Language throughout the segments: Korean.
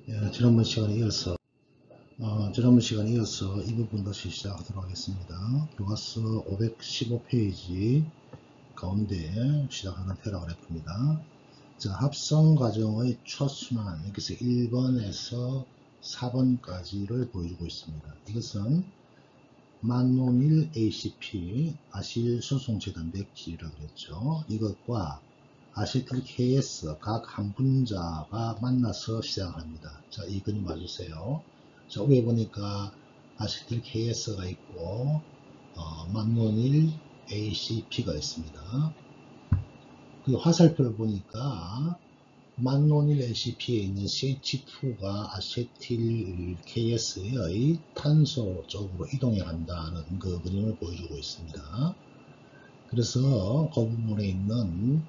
지난번 시간에 이어서 이 부분 다시 시작하도록 하겠습니다. 교과서 515페이지 가운데 시작하는 패러그래프입니다. 자, 합성 과정의 첫 순환, 여기서 1번에서 4번까지를 보여주고 있습니다. 이것은 만노닐 ACP, 아실소송재단 맥질이라고 그랬죠. 이것과 아세틸 KS 각 한 분자가 만나서 시작합니다. 자, 이 그림 봐주세요. 자, 위에 보니까 아세틸 KS가 있고 만노닐 ACP가 있습니다. 그 화살표를 보니까 만노닐 ACP에 있는 CH2가 아세틸 KS의 탄소 쪽으로 이동해 간다는 그 그림을 보여주고 있습니다. 그래서 그 부분에 있는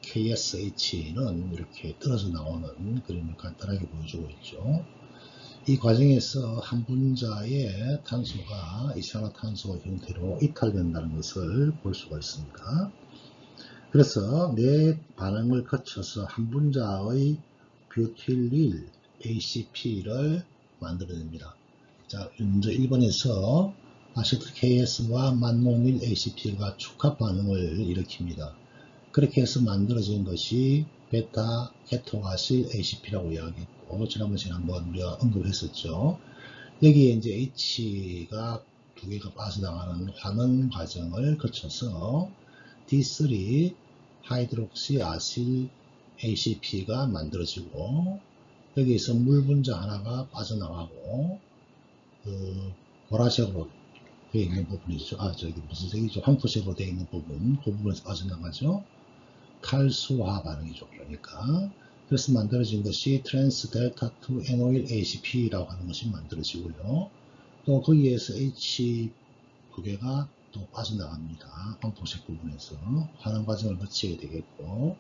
KSH는 이렇게 떨어져 나오는 그림을 간단하게 보여주고 있죠. 이 과정에서 한 분자의 탄소가 이산화탄소 형태로 이탈된다는 것을 볼 수가 있습니다. 그래서 네 반응을 거쳐서 한 분자의 뷰틸릴 ACP를 만들어냅니다. 자, 먼저 1번에서 아세틸 KS와 만노닐 ACP가 축합 반응을 일으킵니다. 그렇게 해서 만들어진 것이 베타 케토아실 ACP라고 이야기했고, 지난번 시간에 한번 우리가 언급했었죠. 여기에 이제 H가 두 개가 빠져나가는 환원 과정을 거쳐서 D3 하이드록시 아실 ACP가 만들어지고, 여기에서 물 분자 하나가 빠져나가고, 보라색으로 되어 있는 부분이죠. 저기 무슨 색이죠? 황토색으로 되어 있는 부분, 그 부분에서 빠져나가죠. 탈수화 반응이죠. 그러니까. 그래서 만들어진 것이 트랜스 델타 2 NO일 ACP라고 하는 것이 만들어지고요. 또 거기에서 H 두 개가 또 빠져나갑니다. 황토색 부분에서 환원 과정을 거치게 되겠고,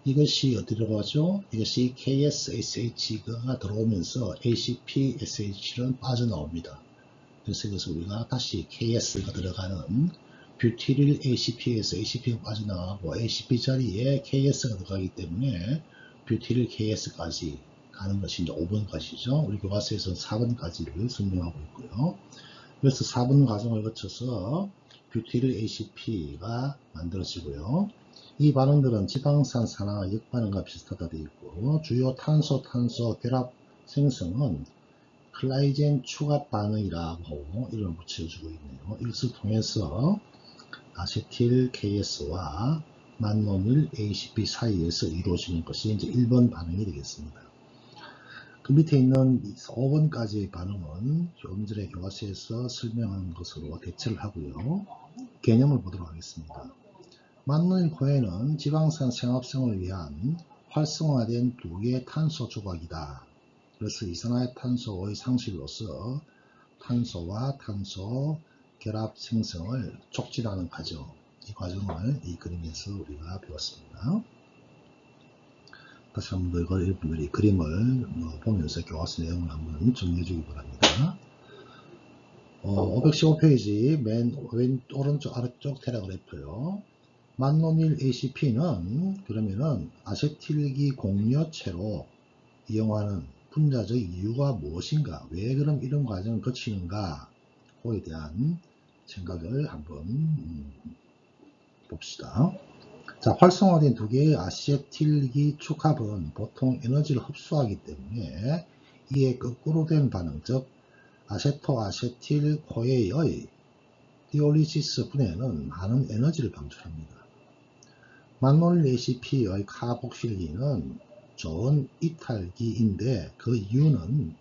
이것이 어디로 가죠? 이것이 KSSH가 들어오면서 ACPSH는 빠져나옵니다. 그래서 이것을 우리가 다시 KS가 들어가는 뷰티릴 ACP에서 ACP가 빠져나가고 ACP 자리에 KS가 들어가기 때문에 뷰티릴 KS까지 가는 것이 이제 5번까지죠. 우리 교과서에서는 4번까지를 설명하고 있고요. 그래서 4번 과정을 거쳐서 뷰티릴 ACP가 만들어지고요. 이 반응들은 지방산산화 역반응과 비슷하다 되어 있고, 주요 탄소 결합 생성은 클라이젠 추가 반응이라고 이름을 붙여주고 있네요. 이것을 통해서 아세틸 KS와 만노닐 ACP 사이에서 이루어지는 것이 이제 1번 반응이 되겠습니다. 그 밑에 있는 5번까지의 반응은 조금 전에 교과서에서 설명한 것으로 대체를 하고요. 개념을 보도록 하겠습니다. 만노닐 코에는 지방산 생합성을 위한 활성화된 두 개의 탄소 조각이다. 그래서 이산화탄소의 상실로서 탄소와 탄소 결합 생성을 촉진하는 과정, 이 과정을 이 그림에서 우리가 배웠습니다. 다시 한번 더 여러분들이 그림을 보면서 교과서 내용을 한번 정리해 주기 바랍니다. 515페이지 맨 오른쪽 아래쪽 테라그래프요. 만노닐 ACP는 그러면은 아세틸기 공여체로 이용하는 분자적 이유가 무엇인가? 왜 그럼 이런 과정을 거치는가? 그에 대한 생각을 한번 봅시다. 자, 활성화된 두 개의 아세틸기 축합은 보통 에너지를 흡수하기 때문에 이에 거꾸로 된 반응, 즉 아세토아세틸 코에의 디올리시스 분해는 많은 에너지를 방출합니다. 만노닐 ACP의 카복실기는 좋은 이탈기인데 그 이유는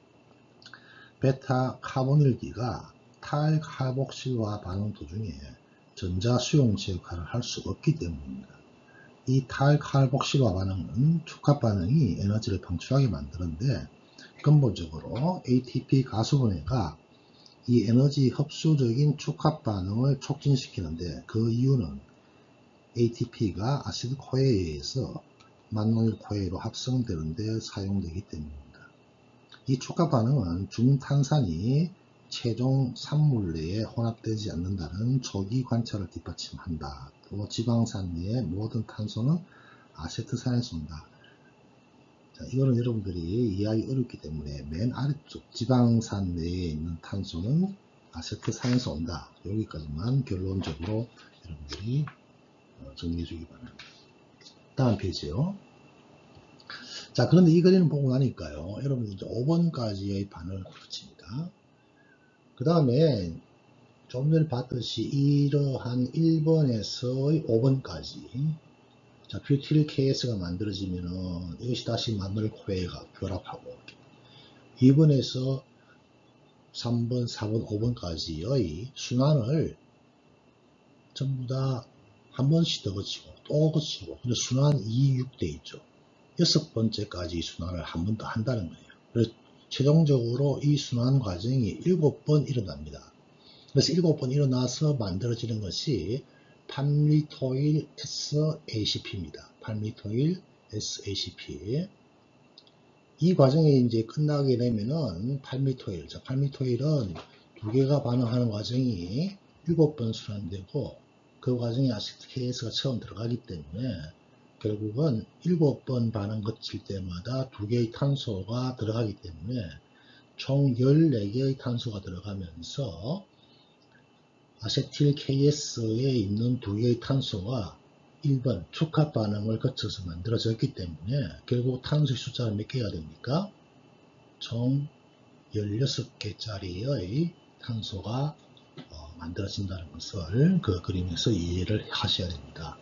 베타 카보닐기가 탈칼복실화 반응 도중에 전자 수용체 역할을 할 수 없기 때문입니다. 이 탈칼복실화 반응은 축합 반응이 에너지를 방출하게 만드는데 근본적으로 ATP 가수분해가 이 에너지 흡수적인 축합 반응을 촉진시키는데 그 이유는 ATP가 아시드 코에에 의해서 만노닐 코에로 합성되는데 사용되기 때문입니다. 이 축합 반응은 중탄산이 최종 산물 내에 혼합되지 않는다는 초기 관찰을 뒷받침한다. 또 지방산 내의 모든 탄소는 아세트산에서 온다. 자, 이거는 여러분들이 이해하기 어렵기 때문에 맨 아래쪽 지방산 내에 있는 탄소는 아세트산에서 온다. 여기까지만 결론적으로 여러분들이 정리해 주기 바랍니다. 다음 페이지요. 자, 그런데 이 그림을 보고 나니까요, 여러분들 이제 5번까지의 반응을 그렇습니다. 그 다음에 좀 전에 봤듯이 이러한 1번에서 5번까지 자, 뷰틸 KS가 만들어지면은 이것이 다시 마늘 코에가 결합하고 2번에서 3번, 4번, 5번까지의 순환을 전부 다 한 번씩 더 거치고 또 거치고 근데 순환 2, 6대 있죠. 6번째까지 순환을 한 번 더 한다는 거예요. 그래서 최종적으로 이 순환 과정이 7번 일어납니다. 그래서 7번 일어나서 만들어지는 것이 팔미토일 SACP입니다. 팔미토일 SACP. 이 과정이 이제 끝나게 되면은 팔미토일. 자, 팔미토일은 두 개가 반응하는 과정이 7번 순환되고 그 과정에 아세트KS가 처음 들어가기 때문에 결국은 7번 반응 거칠 때마다 두 개의 탄소가 들어가기 때문에 총 14개의 탄소가 들어가면서 아세틸KS에 있는 두 개의 탄소가 1번 축합 반응을 거쳐서 만들어졌기 때문에 결국 탄소의 숫자는 몇 개가 됩니까? 총 16개짜리의 탄소가 만들어진다는 것을 그 그림에서 이해를 하셔야 됩니다.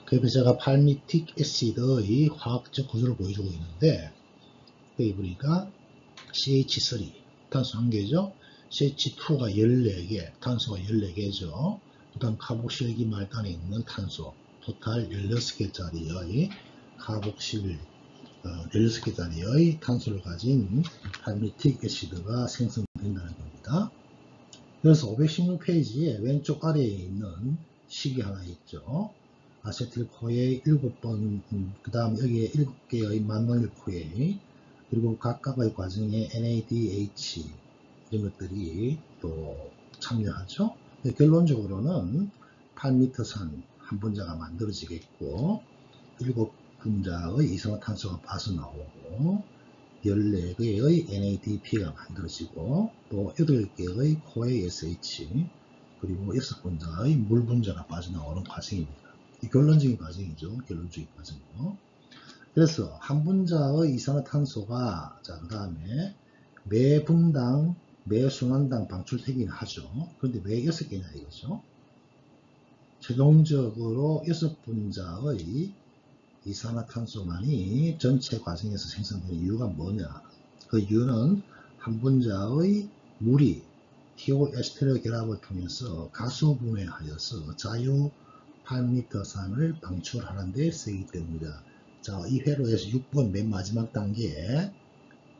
그래서 제가 팔미틱 애시드의 화학적 구조를 보여주고 있는데 여기 보니까 CH3 탄소 1개죠. CH2가 14개, 탄소가 14개죠. 그 다음 카복실기 말단에 있는 탄소, 토탈 16개짜리의 카복실 16개짜리의 탄소를 가진 팔미틱 애시드가 생성된다는 겁니다. 그래서 516페이지에 왼쪽 아래에 있는 식이 하나 있죠. 아세틸코에 7번, 그 다음 여기에 7개의 만노일코에 그리고 각각의 과정에 NADH 이런 것들이 또 참여하죠. 결론적으로는 8m산 한 분자가 만들어지겠고 7분자의 이산화탄소가 빠져나오고 14개의 NADP가 만들어지고 또 8개의 코에 SH 그리고 6분자의 물분자가 빠져나오는 과정입니다. 이 결론적인 과정이죠. 결론적인 과정이요. 그래서 한 분자의 이산화탄소가 자 그 다음에 매 분당 매 순환당 방출되긴 하죠. 그런데 왜 6개냐 이거죠. 최종적으로 6분자의 이산화탄소만이 전체 과정에서 생성되는 이유가 뭐냐. 그 이유는 한 분자의 물이 TO에스테르 결합을 통해서 가수분해하여서 자유 8m산을 방출하는 데 쓰이기 때문이다. 자, 이 회로에서 6번 맨 마지막 단계에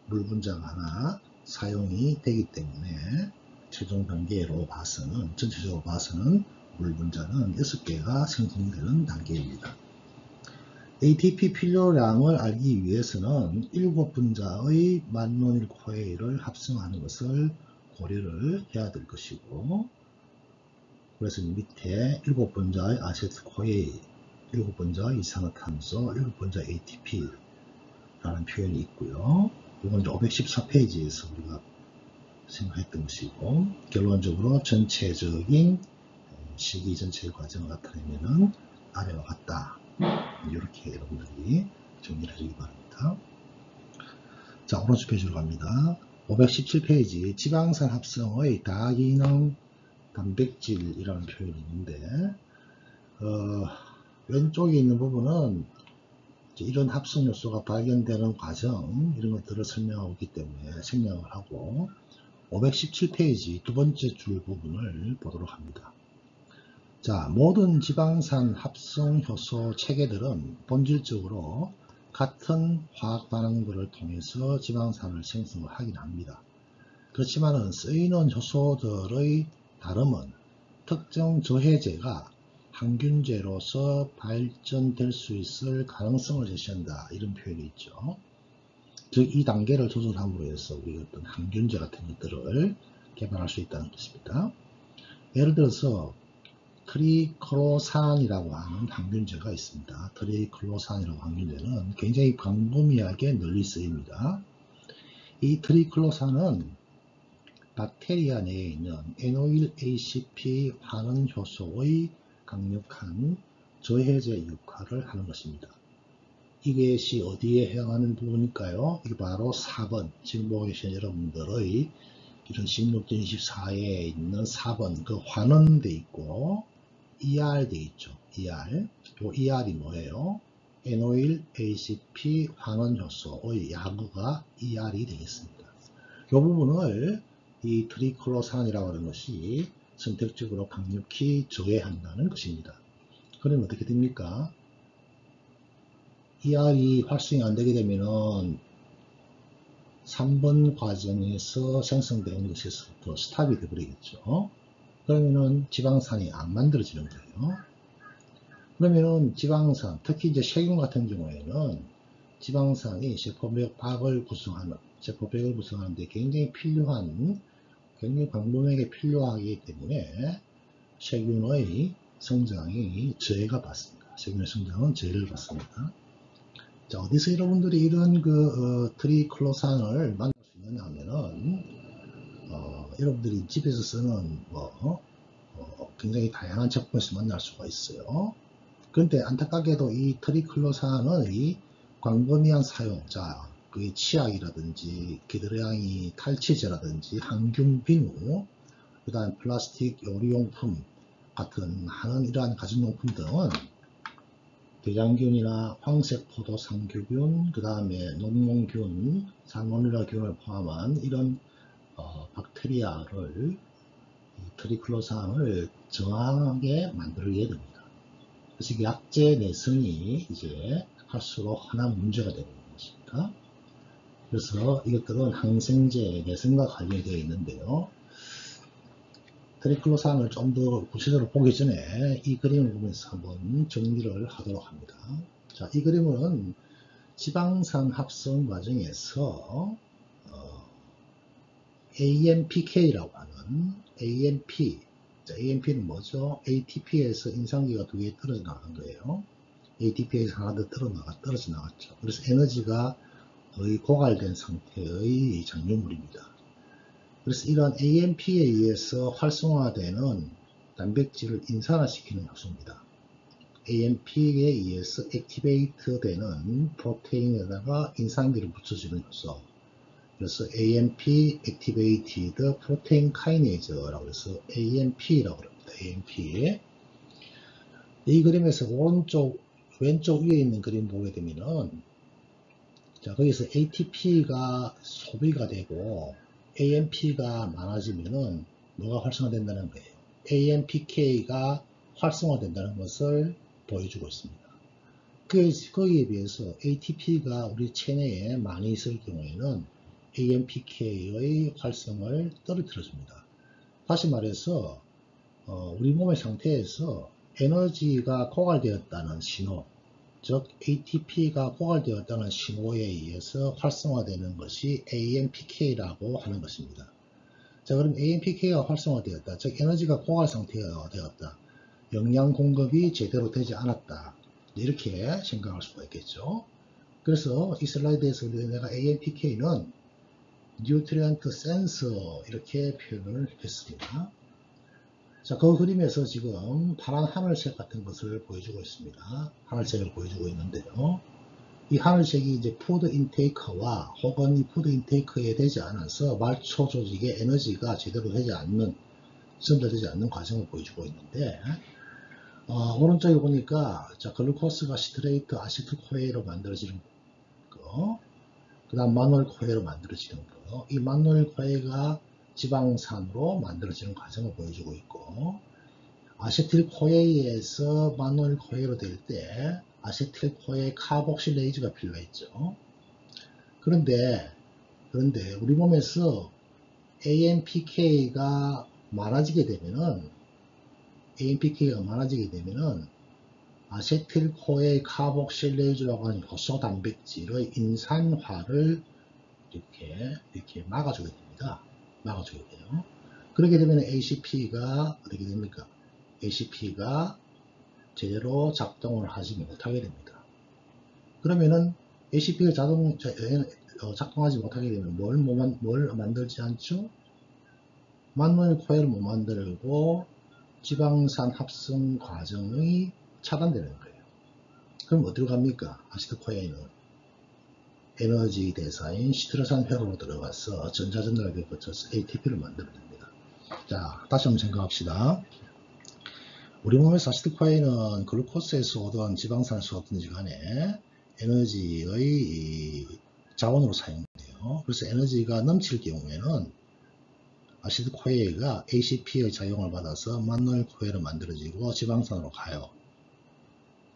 물분자가 하나 사용이 되기 때문에 최종 단계로 봐서는 전체적으로 봐서는 물분자는 6개가 생성되는 단계입니다. ATP 필요량을 알기 위해서는 7분자의 만노일코에를 합성하는 것을 고려를 해야 될 것이고 그래서 밑에 7분자의 아세트코에 7분자의 이산화탄소 7분자 ATP라는 표현이 있고요. 이건 514페이지에서 우리가 생각했던 것이고 결론적으로 전체적인 시기 전체의 과정을 나타내면은 아래와 같다. 이렇게 여러분들이 정리를 해주기 바랍니다. 자, 오른쪽 페이지로 갑니다. 517페이지 지방산 합성의 다기능 단백질이라는 표현이 있는데 왼쪽에 있는 부분은 이런 합성 요소가 발견되는 과정 이런 것들을 설명하고 있기 때문에 생략을 하고 517페이지 두 번째 줄 부분을 보도록 합니다. 자, 모든 지방산 합성 효소 체계들은 본질적으로 같은 화학 반응들을 통해서 지방산을 생성을 하긴 합니다. 그렇지만 쓰이는 효소들의 다름은 특정 저해제가 항균제로서 발전될 수 있을 가능성을 제시한다. 이런 표현이 있죠. 즉, 이 단계를 조절함으로 해서 우리가 어떤 항균제 같은 것들을 개발할 수 있다는 것입니다. 예를 들어서 트리클로산이라고 하는 항균제가 있습니다. 트리클로산이라고 항균제는 굉장히 광범위하게 널리 쓰입니다. 이 트리클로산은 박테리아 내에 있는 NO1-ACP 환원 효소의 강력한 저해제 역할을 하는 것입니다. 이것이 어디에 해당하는 부분일까요? 이게 바로 4번, 지금 보고 계신 여러분들의 이런 16점 24에 있는 4번, 그 환원돼 있고, ER 돼 있죠. ER. 요 ER이 뭐예요? NO1-ACP 환원효소의 약어가 ER이 되겠습니다. 이 부분을 이 트리클로산이라고 하는 것이 선택적으로 강력히 저해한다는 것입니다. 그러면 어떻게 됩니까? ER이 활성이 안 되게 되면은 3번 과정에서 생성되는 것에서부터 스탑이 되어버리겠죠. 그러면은 지방산이 안 만들어지는 거예요. 그러면은 지방산, 특히 이제 세균 같은 경우에는 지방산이 세포벽을 구성하는데 굉장히 필요한, 굉장히 광범위하게 필요하기 때문에 세균의 성장이 저해가 받습니다. 세균의 성장은 저해를 받습니다. 자, 어디서 여러분들이 이런 트리클로산을 만날 수 있느냐 하면은, 여러분들이 집에서 쓰는 굉장히 다양한 제품에서 만날 수가 있어요. 그런데 안타깝게도 이 트리클로산의 광범위한 사용자, 그 치약이라든지 기드량이 탈취제라든지 항균 비누, 그 다음 플라스틱 요리용품 같은 하는 이러한 가정용품 등은 대장균이나 황색포도 상규균, 그 다음에 농농균, 살모넬라균을 포함한 이런 박테리아를, 트리클로산을 정하게 만들게 됩니다. 그래서 약제 내성이 이제 할수록 하나 문제가 되는 것입니다. 그래서 이것들은 항생제 내성과 관련되어 있는데요. 트리클로산을 좀 더 구체적으로 보기 전에 이 그림을 보면서 한번 정리를 하도록 합니다. 자, 이 그림은 지방산 합성 과정에서 AMPK라고 하는 AMP, 자, AMP는 뭐죠? ATP에서 인산기가 2개 떨어져 나간 거예요. ATP에서 하나 더 떨어져 나갔죠. 그래서 에너지가 거의 고갈된 상태의 장유물입니다. 그래서 이러한 AMP에 의해서 활성화되는 단백질을 인산화시키는 요소입니다. AMP에 의해서 액티베이트 되는 프로테인에다가 인산기를 붙여주는 요소. 그래서 AMP Activated Protein Kinase라고 해서 AMP라고 합니다. AMP. 이 그림에서 왼쪽 위에 있는 그림 보게 되면은, 자, 거기서 ATP가 소비가 되고 AMP가 많아지면은 뭐가 활성화된다는 거예요? AMPK가 활성화된다는 것을 보여주고 있습니다. 거기에 비해서 ATP가 우리 체내에 많이 있을 경우에는 AMPK의 활성을 떨어뜨려줍니다. 다시 말해서 우리 몸의 상태에서 에너지가 고갈되었다는 신호, 즉 ATP가 고갈되었다는 신호에 의해서 활성화되는 것이 AMPK라고 하는 것입니다. 자, 그럼 AMPK가 활성화되었다, 즉 에너지가 고갈 상태가 되었다, 영양 공급이 제대로 되지 않았다, 이렇게 생각할 수가 있겠죠. 그래서 이 슬라이드에서 내가 AMPK는 뉴트리언트 센서 이렇게 표현을 했습니다. 자, 그 그림에서 지금 파란 하늘색 같은 것을 보여주고 있습니다. 하늘색을 보여주고 있는데요. 이 하늘색이 이제 푸드 인테이크와 혹은 이 푸드 인테이크에 되지 않아서 말초 조직의 에너지가 제대로 되지 않는, 전달되지 않는 과정을 보여주고 있는데, 오른쪽에 보니까, 자, 글루코스가 시트레이트 아시트코에로 만들어지는 거, 그 다음 마놀코에로 만들어지는 거, 이 마놀코에가 지방산으로 만들어지는 과정을 보여주고 있고, 아세틸코에에서 마놀코에로 될 때 아세틸코에 카복실레이즈가 필요했죠. 그런데 우리 몸에서 AMPK가 많아지게 되면은 아세틸코에 카복실레이즈라고 하는 효소 단백질의 인산화를 이렇게 막아주게 됩니다. 막아주게 돼요. 그렇게 되면 ACP가 어떻게 됩니까? ACP가 제대로 작동을 하지 못하게 됩니다. 그러면은 ACP가 작동하지 못하게 되면 뭘 만들지 않죠? 만노일 코일을 못 만들고 지방산 합성 과정이 차단되는 거예요. 그럼 어디로 갑니까? 아시드 코에는 에너지 대사인 시트르산 회로로 들어가서 전자전달을 거쳐서 ATP를 만들어냅니다. 자, 다시 한번 생각합시다. 우리 몸에서 아시드 코에는 글루코스에서 오든 지방산에서 오든지 간에 에너지의 자원으로 사용돼요. 그래서 에너지가 넘칠 경우에는 아시드 코에가 ACP의 작용을 받아서 만노일 코에로 만들어지고 지방산으로 가요.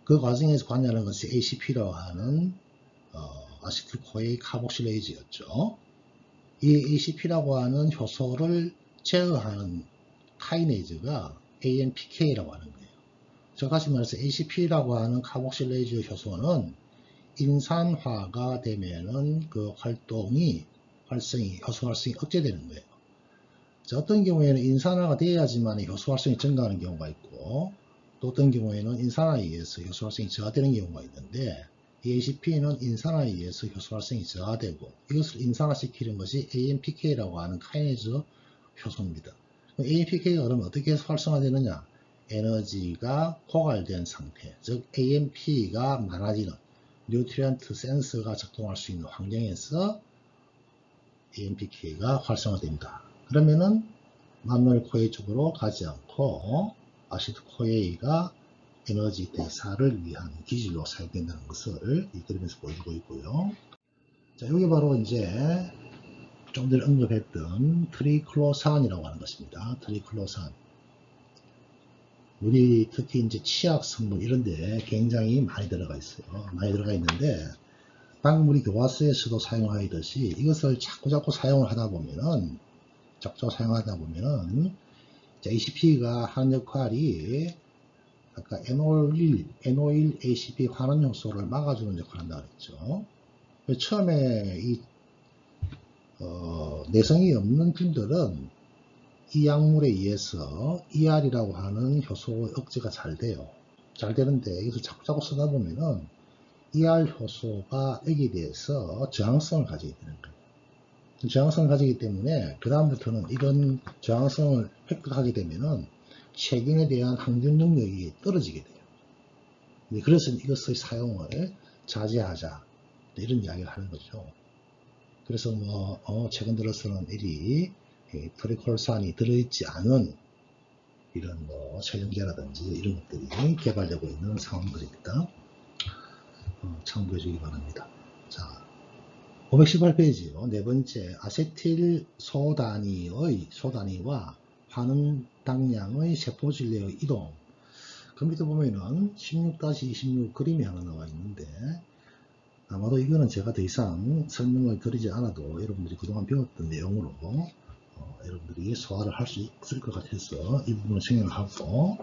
그 과정에서 관여하는 것이 ACP라고 하는 아시틸 코에 카복실레이즈였죠. 이 ACP라고 하는 효소를 제어하는 카이네이즈가 AMPK라고 하는 거예요. 다시 말해서 ACP라고 하는 카복실레이즈 효소는 인산화가 되면은 그 효소 활성이 억제되는 거예요. 자, 어떤 경우에는 인산화가 돼야지만 효소 활성이 증가하는 경우가 있고, 또 어떤 경우에는 인산화에 의해서 효소 활성이 저하되는 경우가 있는데, 이 ACP는 인산화에 의해서 효소 활성이 저하되고, 이것을 인산화시키는 것이 AMPK라고 하는 카이네이즈 효소입니다. AMPK가 그러면 어떻게 활성화되느냐? 에너지가 고갈된 상태, 즉 AMP가 많아지는 뉴트리언트 센서가 작동할 수 있는 환경에서 AMPK가 활성화됩니다. 그러면은 만노일 코에이 쪽으로 가지 않고 아시드 코에이가 에너지 대사를 위한 기질로 사용된다는 것을 이 그림에서 보여주고 있고요. 자, 여기 바로 이제 좀 전에 언급했던 트리클로산이라고 하는 것입니다. 트리클로산. 우리 특히 이제 치약 성분 이런데 굉장히 많이 들어가 있어요. 많이 들어가 있는데 방금 우리 교과서에서도 사용하듯이 이것을 자꾸 사용을 하다 보면은 ACP가 하는 역할이 아까 NO1 ACP 환원 요소를 막아주는 역할을 한다고 했죠. 처음에 이 내성이 없는 분들은 이 약물에 의해서 ER이라고 하는 효소 억제가 잘 돼요. 잘 되는데 이것을 자꾸 쓰다 보면은 ER 효소가 여기에 대해서 저항성을 가지게 되는 거예요. 저항성을 가지기 때문에 그 다음부터는 이런 저항성을 획득하게 되면은 세균에 대한 항균 능력이 떨어지게 돼요. 그래서 이것의 사용을 자제하자 이런 이야기를 하는 거죠. 그래서 최근 들어서는 이 트리클로산이 들어있지 않은 이런 세정제라든지 이런 것들이 개발되고 있는 상황들입니다. 참고해 주기 바랍니다. 자, 518페이지요. 네 번째, 아세틸 소단위와 환원 당량의 세포질레의 이동. 그 밑에 보면은 16-26 그림이 하나 나와 있는데, 아마도 이거는 제가 더 이상 설명을 드리지 않아도 여러분들이 그동안 배웠던 내용으로 여러분들이 소화를 할 수 있을 것 같아서 이 부분을 생각을 하고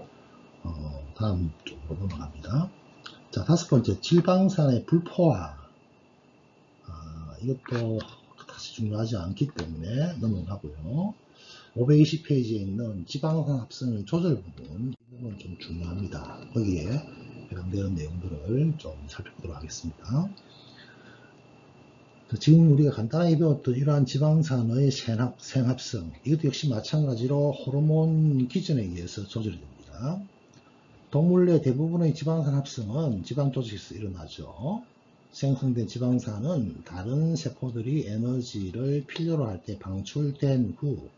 다음 쪽으로 넘어갑니다. 자, 다섯 번째, 지방산의 불포화. 이것도 다시 중요하지 않기 때문에 넘어가고요. 520페이지에 있는 지방산 합성의 조절 부분, 이 부분은 좀 중요합니다. 거기에 해당되는 내용들을 좀 살펴보도록 하겠습니다. 지금 우리가 간단하게 배웠던 이러한 지방산의 생합성, 이것도 역시 마찬가지로 호르몬 기전에 의해서 조절이 됩니다. 동물 내 대부분의 지방산 합성은 지방 조직에서 일어나죠. 생성된 지방산은 다른 세포들이 에너지를 필요로 할 때 방출된 후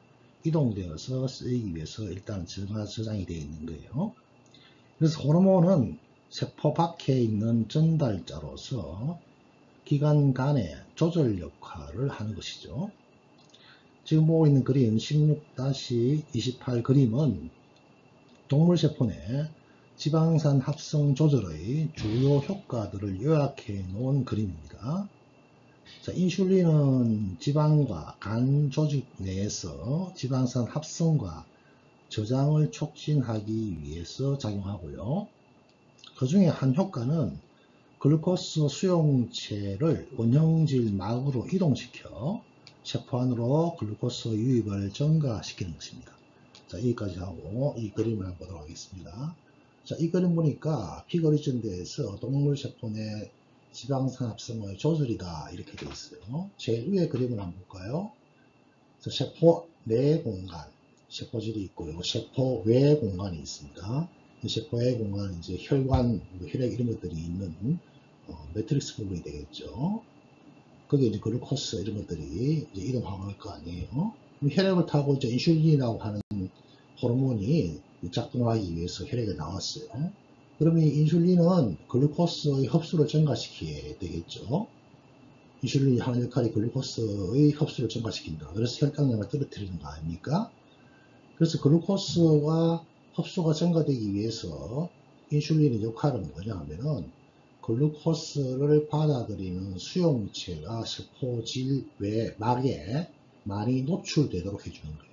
이동되어서 쓰이기 위해서 일단 저장이 되어 있는 거예요. 그래서 호르몬은 세포 밖에 있는 전달자로서 기관 간의 조절 역할을 하는 것이죠. 지금 보고 있는 그림 16-28 그림은 동물세포 내 지방산 합성 조절의 주요 효과들을 요약해 놓은 그림입니다. 자, 인슐린은 지방과 간 조직 내에서 지방산 합성과 저장을 촉진하기 위해서 작용하고요. 그 중에 한 효과는 글루코스 수용체를 원형질 막으로 이동시켜 세포 안으로 글루코스 유입을 증가시키는 것입니다. 자, 여기까지 하고 이 그림을 한번 보도록 하겠습니다. 자, 이 그림 보니까 피거리전대에서 동물세포 내 지방산 합성의 조절이다 이렇게 되어 있어요. 제일 위에 그림을 한번 볼까요? 그래서 세포 내 공간, 세포질이 있고요. 세포 외 공간이 있습니다. 이 세포 외 공간은 이제 혈관, 혈액 이런 것들이 있는 매트릭스 부분이 되겠죠. 거기에 이제 글루코스 이런 것들이 이제 이동하고 할 거 아니에요. 혈액을 타고 이제 인슐린이라고 하는 호르몬이 작동하기 위해서 혈액에 나왔어요. 그러면 이 인슐린은 글루코스의 흡수를 증가시키게 되겠죠. 인슐린이 하는 역할이 글루코스의 흡수를 증가시킨다. 그래서 혈당량을 떨어뜨리는 거 아닙니까? 그래서 글루코스가 흡수가 증가되기 위해서 인슐린의 역할은 뭐냐 하면은 글루코스를 받아들이는 수용체가 세포질 외 막에 많이 노출되도록 해주는 거예요.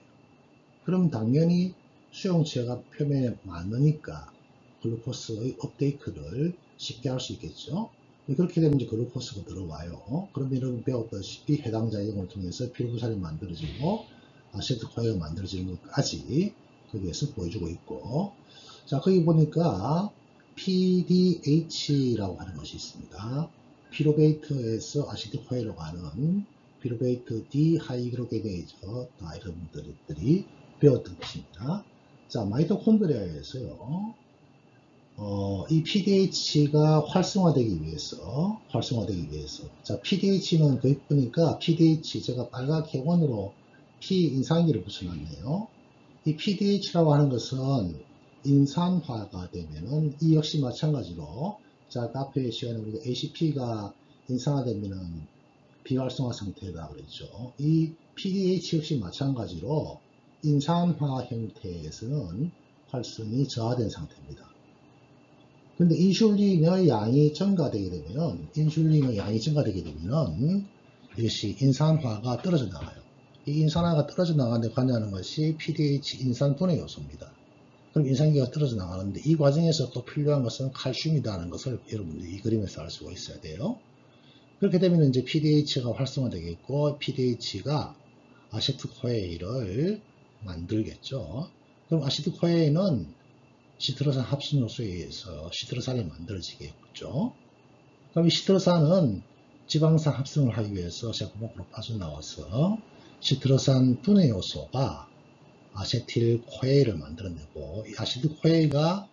그럼 당연히 수용체가 표면에 많으니까 글루코스의 업데이트를 쉽게 할 수 있겠죠. 그렇게 되면 이제 글루코스가 들어와요. 그럼 여러분 배웠다시피 해당 작용을 통해서 피로부살이 만들어지고 아세트코아가 만들어지는 것까지 거기에서 보여주고 있고, 자, 거기 보니까 PDH라고 하는 것이 있습니다. 피루베이트에서 아세틸코아로 가는 피루베이트 디하이드로게네이즈 이런 것들이 배웠던 것입니다. 자, 마이토콘드리아에서요, 이 PDH가 활성화되기 위해서, 자, PDH는 거기 보니까 PDH, 제가 빨갛게 원으로 P 인상기를 붙여놨네요. 이 PDH라고 하는 것은 인산화가 되면은 이 역시 마찬가지로, 자, 앞에 시간에 우리가 ACP가 인산화되면은 비활성화 상태다 그랬죠. 이 PDH 역시 마찬가지로 인산화 형태에서는 활성이 저하된 상태입니다. 근데 인슐린의 양이 증가되게 되면은, 이것이 인산화가 떨어져 나가요. 이 인산화가 떨어져 나가는데 관여하는 것이 PDH 인산분해 요소입니다. 그럼 인산기가 떨어져 나가는데 이 과정에서 또 필요한 것은 칼슘이라는 것을 여러분들이 이 그림에서 알 수가 있어야 돼요. 그렇게 되면 이제 PDH가 활성화되겠고, PDH가 아세트코에인을 만들겠죠. 그럼 아세트코에인은 시트르산 합성 요소에 의해서 시트르산이 만들어지겠죠. 그럼 이 시트르산은 지방산 합성을 하기 위해서 세포막으로 빠져나와서 시트르산 분해 요소가 아세틸코에인을 만들어내고, 이 아세틸코에인가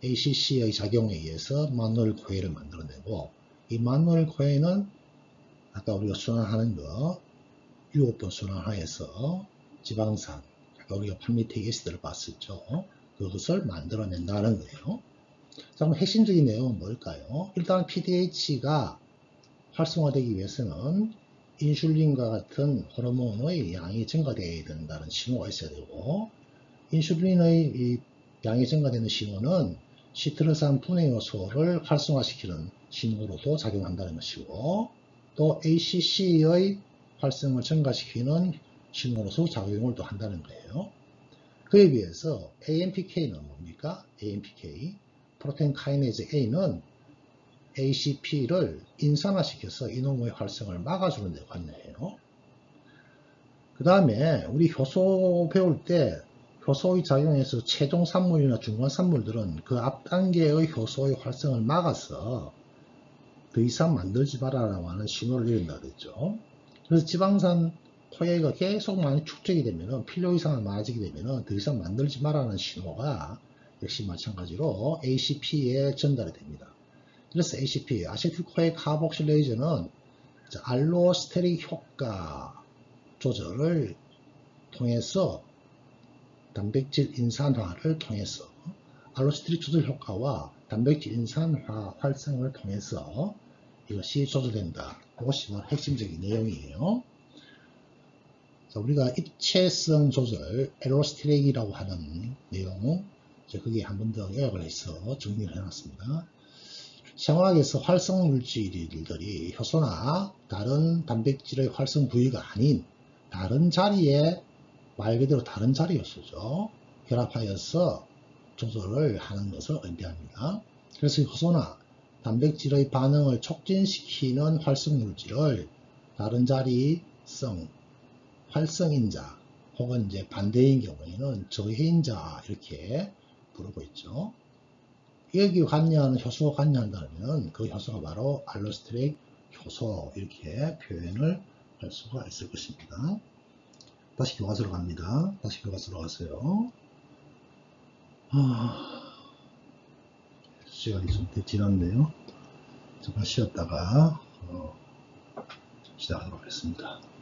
ACC의 작용에 의해서 마누엘코에인을 만들어내고, 이 마누엘코에인은 아까 우리가 순환하는 거 유호권 순환하에서 지방산, 아까 우리가 팔미틱 에시드를 봤었죠. 그것을 만들어낸다는 거예요. 자, 그럼 핵심적인 내용은 뭘까요? 일단 PDH가 활성화되기 위해서는 인슐린과 같은 호르몬의 양이 증가되어야 된다는 신호가 있어야 되고, 인슐린의 이 양이 증가되는 신호는 시트르산 분해 요소를 활성화시키는 신호로도 작용한다는 것이고, 또 ACC의 활성을 증가시키는 신호로서 작용을 또 한다는 거예요. 그에 비해서 AMPK는 뭡니까? AMPK, 프로테인 카이네이즈 A는 ACP를 인산화시켜서 이놈의 활성을 막아주는 데 관여해요. 그 다음에 우리 효소 배울 때 효소의 작용에서 최종 산물이나 중간 산물들은 그 앞 단계의 효소의 활성을 막아서 더 이상 만들지 말아라고 하는 신호를 내린다 그랬죠. 그래서 지방산 토해가 계속 많이 축적이 되면은, 필요 이상을 많아지게 되면은 더 이상 만들지 말라는 신호가 역시 마찬가지로 ACP에 전달이 됩니다. 그래서 ACP, 아세틸코에 카복실레이즈는 알로스테릭 효과 조절을 통해서 단백질 인산화를 통해서, 알로스테릭 조절 효과와 단백질 인산화 활성을 통해서 이것이 조절된다. 그것이 핵심적인 내용이에요. 자, 우리가 입체성 조절, 알로스테릭이라고 하는 내용, 거기에 한 번 더 요약을 해서 정리를 해놨습니다. 생화학에서 활성 물질들이 효소나 다른 단백질의 활성 부위가 아닌 다른 자리에, 말 그대로 다른 자리 요소죠, 결합하여서 조절을 하는 것을 의미합니다. 그래서 효소나 단백질의 반응을 촉진시키는 활성 물질을 다른 자리성 활성인자 혹은 이제 반대인 경우에는 저해인자 이렇게 부르고 있죠. 여기 관여하는 효소가 관여한다면 그 효소가 바로 알로스테릭 효소 이렇게 표현을 할 수가 있을 것입니다. 다시 교과서로 갑니다. 다시 교과서로 가세요. 시간이 좀 지났네요. 잠깐 쉬었다가 시작하도록 하겠습니다.